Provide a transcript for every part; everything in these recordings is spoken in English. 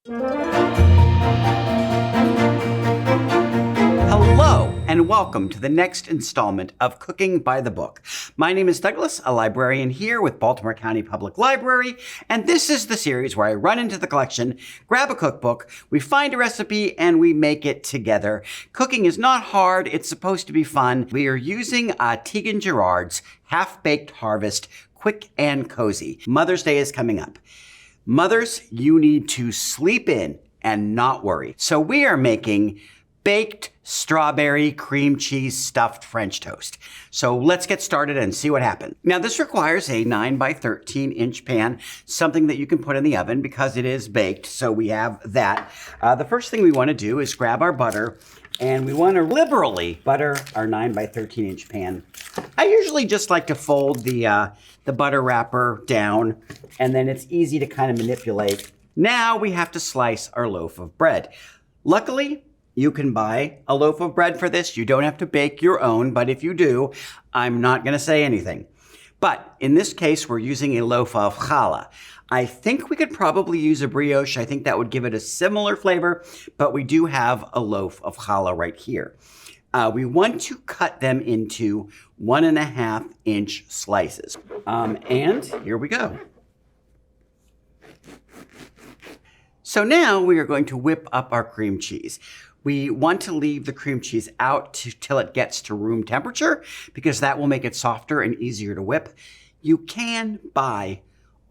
Hello, and welcome to the next installment of Cooking by the Book. My name is Douglas, a librarian here with Baltimore County Public Library, and this is the series where I run into the collection, grab a cookbook, we find a recipe, and we make it together. Cooking is not hard, it's supposed to be fun. We are using Tieghan Gerard's Half-Baked Harvest, Quick and Cozy. Mother's Day is coming up. Mothers, you need to sleep in and not worry. So we are making baked strawberry cream cheese stuffed French toast. So let's get started and see what happens. Now this requires a 9 by 13 inch pan, something that you can put in the oven because it is baked. So we have that. The first thing we want to do is grab our butter, and we want to liberally butter our 9 by 13 inch pan. I usually just like to fold the butter wrapper down, and then it's easy to kind of manipulate. Now we have to slice our loaf of bread. Luckily, you can buy a loaf of bread for this. You don't have to bake your own, but if you do, I'm not going to say anything. But in this case, we're using a loaf of challah. I think we could probably use a brioche. I think that would give it a similar flavor, but we do have a loaf of challah right here. We want to cut them into 1.5 inch slices. And here we go. So now we are going to whip up our cream cheese. We want to leave the cream cheese out till it gets to room temperature because that will make it softer and easier to whip. You can buy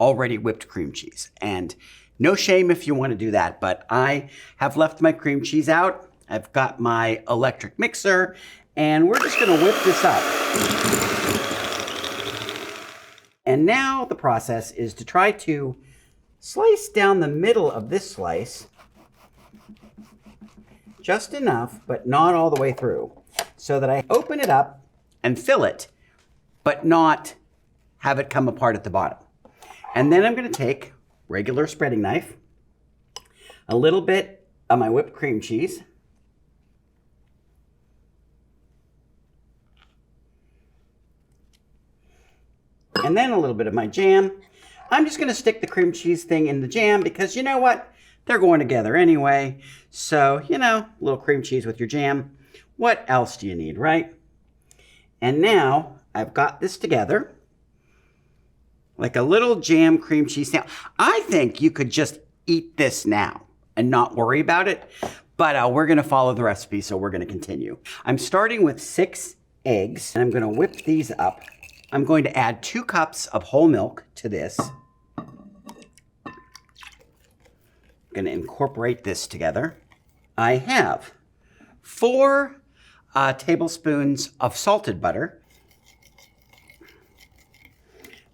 already whipped cream cheese, and no shame if you want to do that, but I have left my cream cheese out. I've got my electric mixer, and we're just going to whip this up. And now the process is to try to slice down the middle of this slice just enough, but not all the way through, so that I open it up and fill it, but not have it come apart at the bottom. And then I'm going to take regular spreading knife, a little bit of my whipped cream cheese, and then a little bit of my jam. I'm just going to stick the cream cheese thing in the jam because you know what? They're going together anyway. So, a little cream cheese with your jam. What else do you need, right? And now I've got this together like a little jam cream cheese. Now, I think you could just eat this now and not worry about it, but we're going to follow the recipe, so we're going to continue. I'm starting with 6 eggs, and I'm going to whip these up. I'm going to add 2 cups of whole milk to this. Going to incorporate this together. I have 4 tablespoons of salted butter.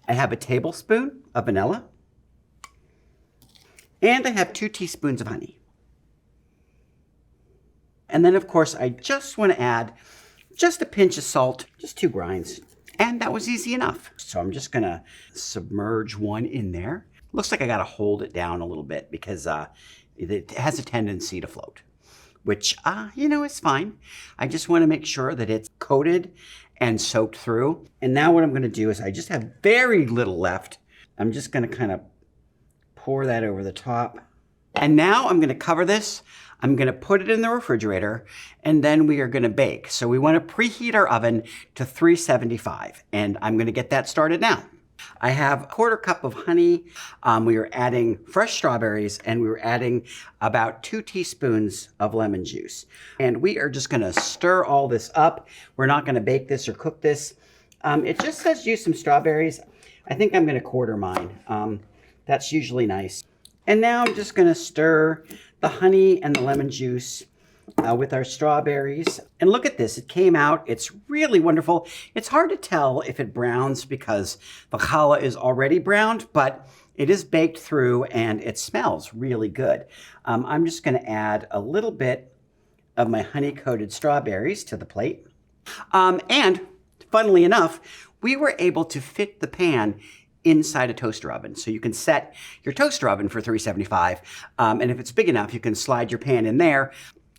I have a tablespoon of vanilla. And I have 2 teaspoons of honey. And then, of course, I just want to add just a pinch of salt, just 2 grinds. And that was easy enough. So I'm just going to submerge one in there. Looks like I got to hold it down a little bit because it has a tendency to float, which, is fine. I just want to make sure that it's coated and soaked through. And now what I'm going to do is I just have very little left. I'm just going to kind of pour that over the top. And now I'm going to cover this. I'm going to put it in the refrigerator, and then we are going to bake. So we want to preheat our oven to 375, and I'm going to get that started now. I have a 1/4 cup of honey. We are adding fresh strawberries, and we were adding about 2 teaspoons of lemon juice. And we are just going to stir all this up. We're not going to bake this or cook this. It just says use some strawberries. I think I'm going to 1/4 mine. That's usually nice. And now I'm just going to stir the honey and the lemon juice with our strawberries. And look at this, it came out. It's really wonderful. It's hard to tell if it browns because the challah is already browned, but it is baked through and it smells really good. I'm just going to add a little bit of my honey-coated strawberries to the plate. And funnily enough, we were able to fit the pan inside a toaster oven. So you can set your toaster oven for 375. And if it's big enough, you can slide your pan in there.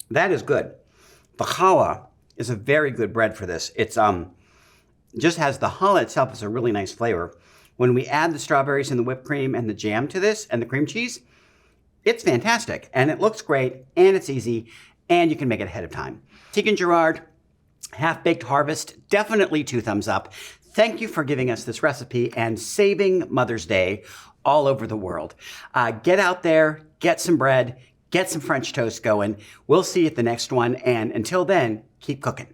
That is good. The challah is a very good bread for this. It's just has the challah itself is a really nice flavor. When we add the strawberries and the whipped cream and the jam to this and the cream cheese, It's fantastic, and it looks great, and it's easy, and you can make it ahead of time. Tieghan Gerard, Half-Baked Harvest, definitely 2 thumbs up. Thank you for giving us this recipe and saving Mother's Day all over the world. Get out there, get some bread, get some French toast going. We'll see you at the next one, and until then, keep cooking.